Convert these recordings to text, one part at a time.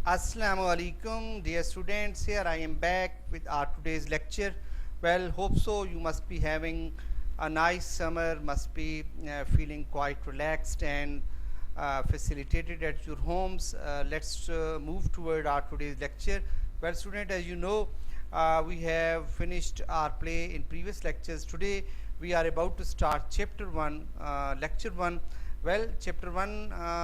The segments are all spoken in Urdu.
Assalamu alaikum, dear students. Here I am back with our today's lecture. Well, hope so. You must be having a nice summer, must be feeling quite relaxed and facilitated at your homes. Let's move toward our today's lecture. Well, student, as you know, we have finished our play in previous lectures. Today we are about to start chapter 1, lecture 1. Well, chapter 1,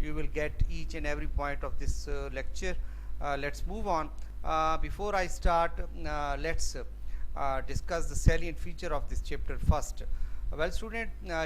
you will get each and every point of this lecture. Let's move on. Before I start, let's discuss the salient feature of this chapter first. Well student,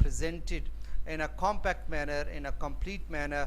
presented in a compact manner, in a complete manner.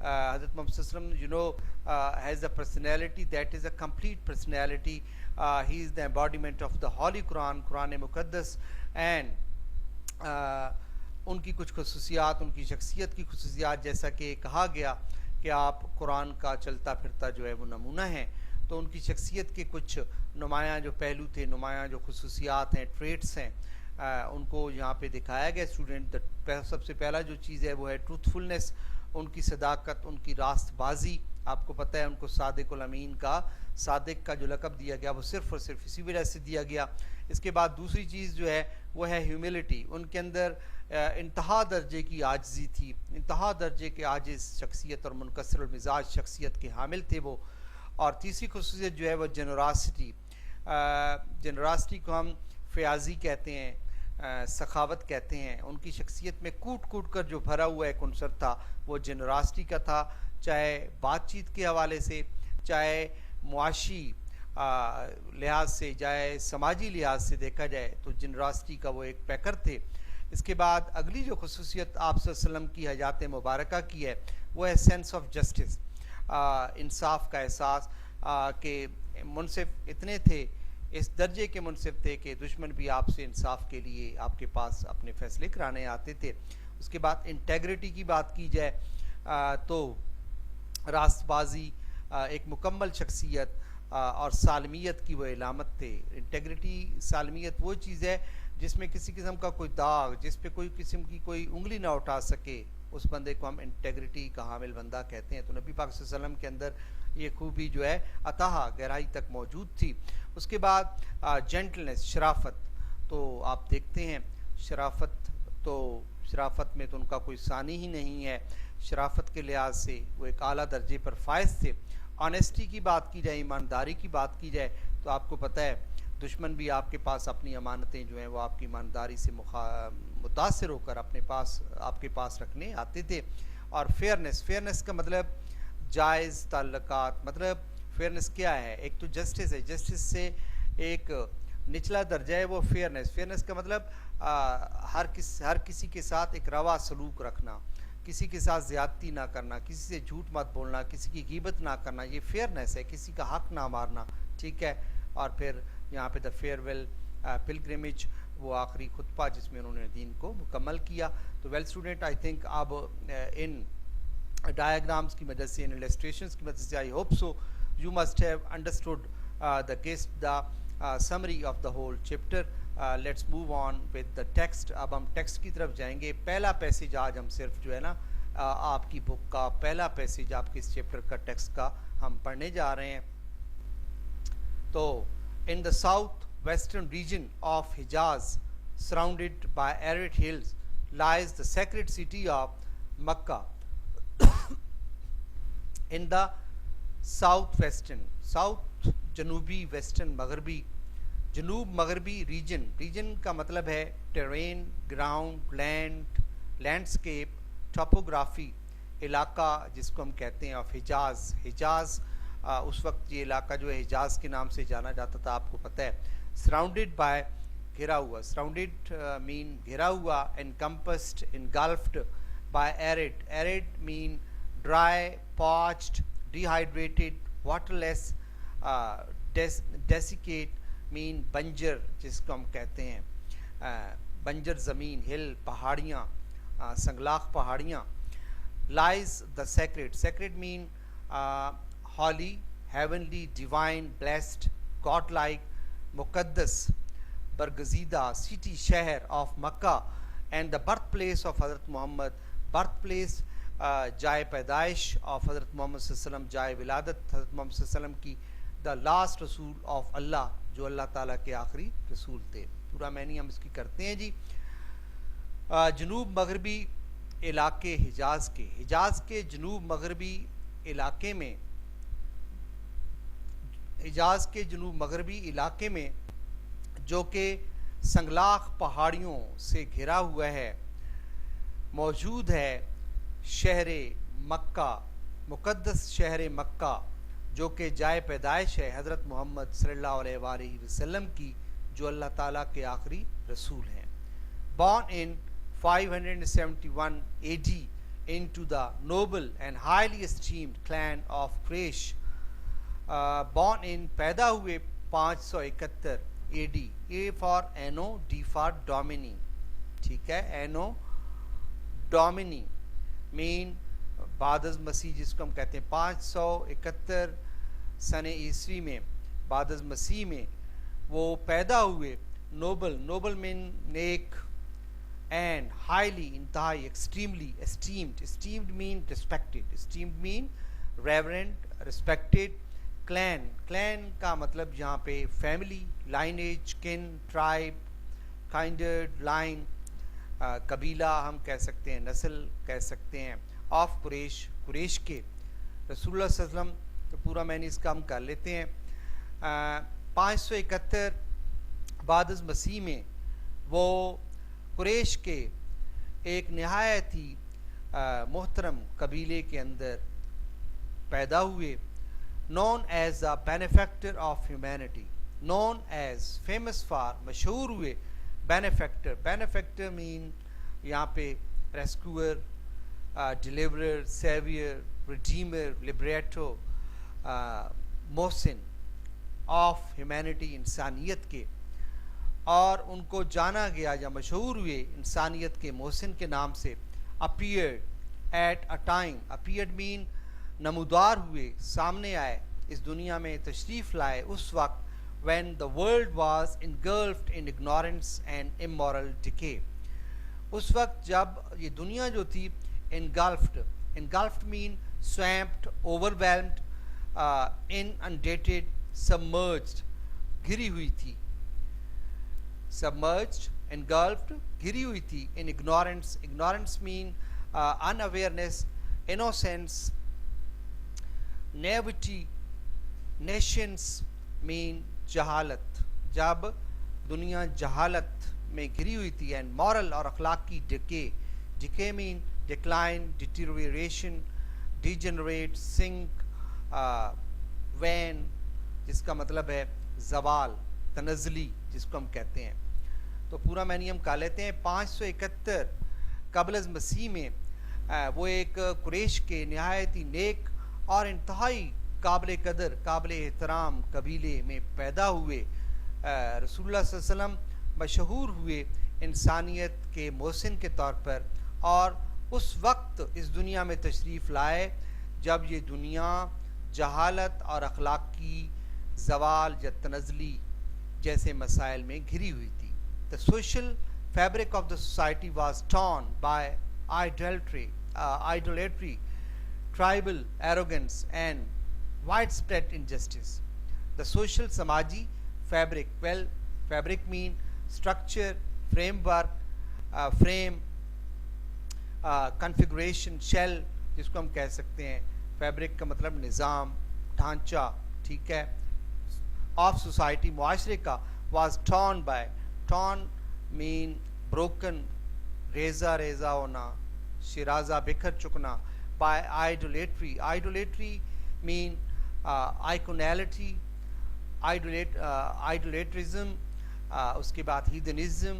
Hazrat Muhammad Sallallahu Alaihi Wasallam, has a personality that is a complete personality. He is the embodiment of the Holy Quran, Quran Muqaddas, and ان کی کچھ خصوصیات، ان کی شخصیت کی خصوصیات، جیسا کہ کہا گیا کہ آپ قرآن کا چلتا پھرتا جو ہے وہ نمونہ ہیں، تو ان کی شخصیت کے کچھ نمایاں جو پہلو تھے، نمایاں جو خصوصیات ہیں، ٹریٹس ہیں، ان کو یہاں پہ دکھایا گیا اسٹوڈنٹ. سب سے پہلا جو چیز ہے وہ ہے ٹروتھفلنس، ان کی صداقت، ان کی راست بازی. آپ کو پتہ ہے ان کو صادق الامین کا، صادق کا جو لقب دیا گیا وہ صرف اور صرف اسی وجہ سے دیا گیا. اس کے بعد دوسری چیز جو ہے وہ ہے ہیوملٹی. ان کے اندر انتہا درجے کی عاجزی تھی، انتہا درجے کے عاجز شخصیت اور منکسر المزاج شخصیت کے حامل تھے وہ. اور تیسری خصوصیت جو ہے وہ جنراسٹی. جنراسٹی کو ہم فیاضی کہتے ہیں، سخاوت کہتے ہیں. ان کی شخصیت میں کوٹ کوٹ کر جو بھرا ہوا ایک عنصر تھا وہ جنراسٹی کا تھا، چاہے بات چیت کے حوالے سے، چاہے معاشی لحاظ سے، چاہے سماجی لحاظ سے دیکھا جائے تو جنراسٹی کا وہ ایک پیکر تھے. اس کے بعد اگلی جو خصوصیت آپ صلی اللہ علیہ وسلم کی حیات مبارکہ کی ہے وہ ہے سینس آف جسٹس، انصاف کا احساس. کہ منصف اتنے تھے، اس درجے کے منصف تھے کہ دشمن بھی آپ سے انصاف کے لیے آپ کے پاس اپنے فیصلے کرانے آتے تھے. اس کے بعد انٹیگریٹی کی بات کی جائے تو راست بازی ایک مکمل شخصیت اور سالمیت کی وہ علامت تھے. انٹیگریٹی، سالمیت وہ چیز ہے جس میں کسی قسم کا کوئی داغ، جس پہ کوئی قسم کی کوئی انگلی نہ اٹھا سکے، اس بندے کو ہم انٹیگریٹی کا حامل بندہ کہتے ہیں. تو نبی پاک صلی اللہ علیہ وسلم کے اندر یہ خوبی جو ہے اتحا، گہرائی تک موجود تھی. اس کے بعد جینٹلنس، شرافت. تو آپ دیکھتے ہیں شرافت میں تو ان کا کوئی ثانی ہی نہیں ہے. شرافت کے لحاظ سے وہ ایک اعلیٰ درجے پر فائز تھے. آنیسٹی کی بات کی جائے، ایمانداری کی بات کی جائے تو آپ کو پتہ ہے دشمن بھی آپ کے پاس اپنی امانتیں جو ہیں وہ آپ کی ایمانداری سے متاثر ہو کر آپ کے پاس رکھنے آتے تھے. اور فیئرنس کا مطلب جائز تعلقات. مطلب فیئرنس کیا ہے؟ ایک تو جسٹس ہے، جسٹس سے ایک نچلا درجہ ہے وہ فیئرنس کا مطلب ہر کسی کے ساتھ ایک روا سلوک رکھنا، کسی کے ساتھ زیادتی نہ کرنا، کسی سے جھوٹ مت بولنا، کسی کی غیبت نہ کرنا، یہ فیئرنس ہے. کسی کا حق نہ مارنا، ٹھیک ہے. اور پھر یہاں پہ دا فیئرویل پلگرمیج، وہ آخری خطبہ جس میں انہوں نے دین کو مکمل کیا. تو ویل اسٹوڈنٹ، آئی تھنک اب ان ڈائیگرامس کی مدد سے، ان السٹریشنس کی مدد سے I hope so you must have understood the summary of the whole chapter. Let's move on with the text. اب ہم ٹیکسٹ کی طرف جائیں گے. پہلا پیسیج آج ہم صرف جو ہے نا آپ کی بک کا پہلا پیسیج آپ کے اس چیپٹر کا ٹیکسٹ کا ہم پڑھنے جا رہے ہیں. تو in the south western region of Hijaz, surrounded by arid hills, lies the sacred city of Makkah. In the south جنوبی ویسٹرن مغربی، جنوب مغربی ریجن کا مطلب ہے ٹیرین، گراؤنڈ، لینڈسکیپ، ٹاپوگرافی، علاقہ جس کو ہم کہتے ہیں آف حجاز. اس وقت یہ علاقہ جو ہے حجاز کے نام سے جانا جاتا تھا، آپ کو پتہ ہے. سراؤنڈیڈ بائی، گھرا ہوا، سراؤنڈیڈ مین گھرا ہوا، انکمپسڈ، انگلفڈ بائی ایرڈ مین dry, parched, dehydrated, waterless, desiccate مین بنجر جس کو ہم کہتے ہیں بنجر زمین، ہل پہاڑیاں، سنگلاخ پہاڑیاں. لائز دا سیکریڈ مین holy, heavenly, divine, blessed, godlike, مقدس، برگزیدہ، city، شہر of Makkah and the birthplace of حضرت محمد. birthplace جائے پیدائش of حضرت محمد صلی اللہ علیہ وسلم، جائے ولادت حضرت محمد صلی اللہ علیہ وسلم کی. the last رسول of اللہ، جو اللہ تعالیٰ کے آخری رسول تھے. پورا معنی ہم اس کی کرتے ہیں جی. جنوب مغربی علاقے حجاز کے جنوب مغربی علاقے میں، حجاز کے جنوب مغربی علاقے میں جو کہ سنگلاخ پہاڑیوں سے گھرا ہوا ہے، موجود ہے شہر مکہ، مقدس شہر مکہ، جو کہ جائے پیدائش ہے حضرت محمد صلی اللہ علیہ وآلہ وسلم کی، جو اللہ تعالیٰ کے آخری رسول ہیں. born in 571 AD into the noble and highly esteemed clan of Quraysh. Born in پیدا ہوئے 571 AD. A for Anno, D for Domini. ٹھیک ہے, Anno Domini mean بعد از مسیح, جس کو ہم کہتے ہیں 571 سن عیسوی میں بعد از مسیح میں وہ پیدا ہوئے. نوبل مین نیک, اینڈ ہائیلی انتہائی, extremely esteemed mean respected, esteemed mean reverend, respected. Clean کا مطلب یہاں پہ فیملی, لائنیج, کن, ٹرائب, کائنڈرڈ, لائن, قبیلہ ہم کہہ سکتے ہیں, نسل کہہ سکتے ہیں, آف قریش کے. رسول اللہ صلی اللہ علیہ وسلم تو پورا معنی اس کا ہم کر لیتے ہیں. 571 بعد از مسیح میں وہ قریش کے ایک نہایت ہی محترم قبیلے کے اندر پیدا ہوئے. known as the benefactor of humanity, known as, famous for, مشہور ہوئے benefactor mean یہاں پہ rescuer, deliverer, savior, redeemer, liberator, Mohsin of humanity, انسانیت کے. اور ان کو جانا گیا یا مشہور ہوئے انسانیت کے محسن کے نام سے. appeared at a time, appeared mean نمودار ہوئے, سامنے آئے, اس دنیا میں تشریف لائے اس وقت when the world was engulfed in ignorance and immoral decay. اس وقت جب یہ دنیا جو تھی engulfed mean swamped, overwhelmed, inundated, submerged, گھری ہوئی تھی. submerged, engulfed, گھری ہوئی تھی. in ignorance mean unawareness, innocence, naivety. nations mean جہالت, جب دنیا جہالت میں گھری ہوئی تھی. and moral اور اخلاقی decay mean decline, deterioration, degenerate, sink, wane, جس کا مطلب ہے زوال, تنزلی جس کو ہم کہتے ہیں. تو پورا معنی ہم کہہ لیتے ہیں. 571 قبل از مسیح میں وہ ایک قریش کے نہایت ہی نیک اور انتہائی قابل قدر, قابل احترام قبیلے میں پیدا ہوئے. رسول اللہ صلی اللہ علیہ وسلم مشہور ہوئے انسانیت کے محسن کے طور پر, اور اس وقت اس دنیا میں تشریف لائے جب یہ دنیا جہالت اور اخلاقی زوال یا تنزلی جیسے مسائل میں گھری ہوئی تھی. The social fabric of the society was torn by idolatry, tribal arrogance and widespread injustice. The social سماجی fabric, well, fabric mean structure, framework, frame, configuration, shell جس کو ہم کہہ سکتے ہیں. fabric کا مطلب نظام, ڈھانچہ, ٹھیک ہے, of society, معاشرے کا. was torn mean broken, ریزہ ہونا, شیرازہ بکھر چکنا. by idolatry mean iconality, idolatrism, اس کے بعد heathenism,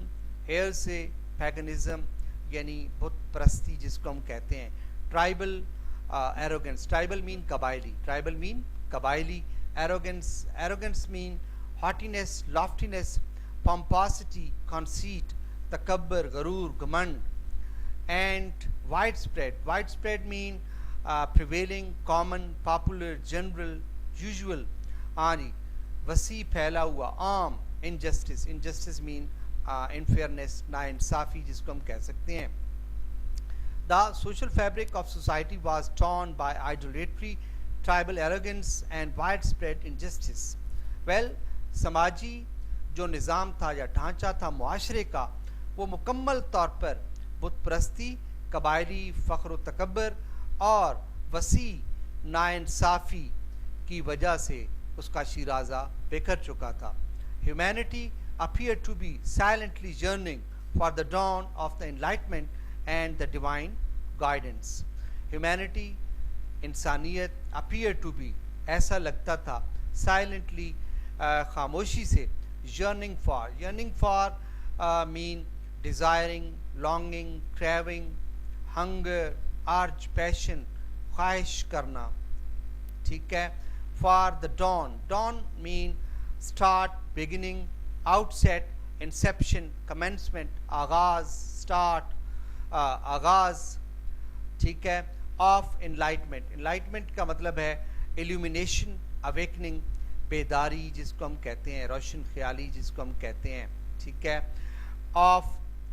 heresy, paganism یعنی بت پرستی جس کو ہم کہتے ہیں. tribal arrogance, tribal mean قبائلی. arrogance mean haughtiness, loftiness, pomposity, conceit, تکبر, غرور, گھمنڈ. and widespread mean prevailing, common, popular, general, usual. وسیع پھیلا ہوا, عام. injustice mean unfairness, ناانصافی جس کو ہم کہہ سکتے ہیں. The social fabric of society was torn by idolatry, tribal arrogance and widespread injustice. well, سماجی جو نظام تھا یا ڈھانچہ تھا معاشرے کا, وہ مکمل طور پر بت پرستی, قبائلی فخر و تکبر اور وسیع ناانصافی کی وجہ سے اس کا شیرازہ بکھر چکا تھا. Humanity appeared to be silently yearning for the dawn of the enlightenment and the divine guidance. Humanity, انسانیت, appeared to be, ایسا لگتا تھا, silently, خاموشی سے, yearning for mean desiring, longing, craving, hunger, urge, passion, خواہش کرنا. ٹھیک ہے. For the dawn, dawn mean start, beginning, outset, inception, commencement, آغاز, start, آغاز. ٹھیک ہے. of enlightenment, enlightenment کا مطلب ہے illumination, awakening, بیداری جس کو ہم کہتے ہیں, روشن خیالی جس کو ہم کہتے ہیں. ٹھیک ہے. of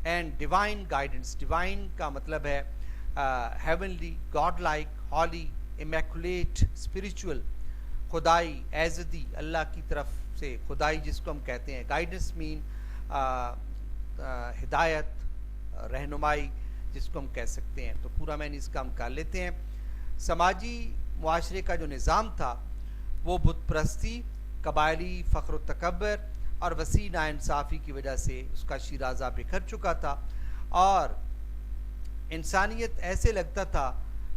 and divine guidance, divine کا مطلب ہے heavenly, god like, holy, immaculate, spiritual, خدائی, ایزدی, اللہ کی طرف سے خدائی جس کو ہم کہتے ہیں. گائیڈنس مین ہدایت, رہنمائی جس کو ہم کہہ سکتے ہیں. تو پورا معنی اس کا ہم کر لیتے ہیں. سماجی معاشرے کا جو نظام تھا وہ بت پرستی, قبائلی فخر و تکبر اور وسیع ناانصافی کی وجہ سے اس کا شیرازہ بکھر چکا تھا, اور انسانیت ایسے لگتا تھا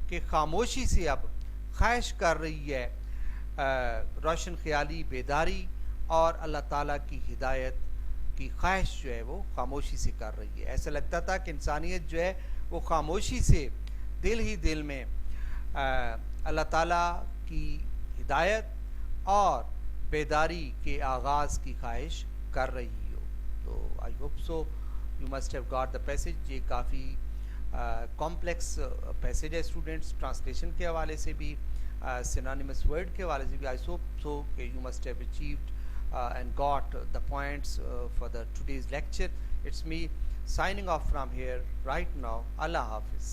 کہ خاموشی سے اب خواہش کر رہی ہے روشن خیالی, بیداری اور اللہ تعالیٰ کی ہدایت کی خواہش جو ہے وہ خاموشی سے کر رہی ہے. ایسا لگتا تھا کہ انسانیت جو ہے وہ خاموشی سے دل ہی دل میں اللہ تعالیٰ کی ہدایت اور بیداری کے آغاز کی خواہش کر رہی ہو. تو I hope so you must have got the passage. یہ کافی کمپلیکس پیسج ہے اسٹوڈنٹس, ٹرانسلیشن کے حوالے سے بھی, synonymous word کے حوالے سے بھی. I hope so کہ you must have achieved and got the points for the today's lecture. It's me signing off from here right now. Allah Hafiz.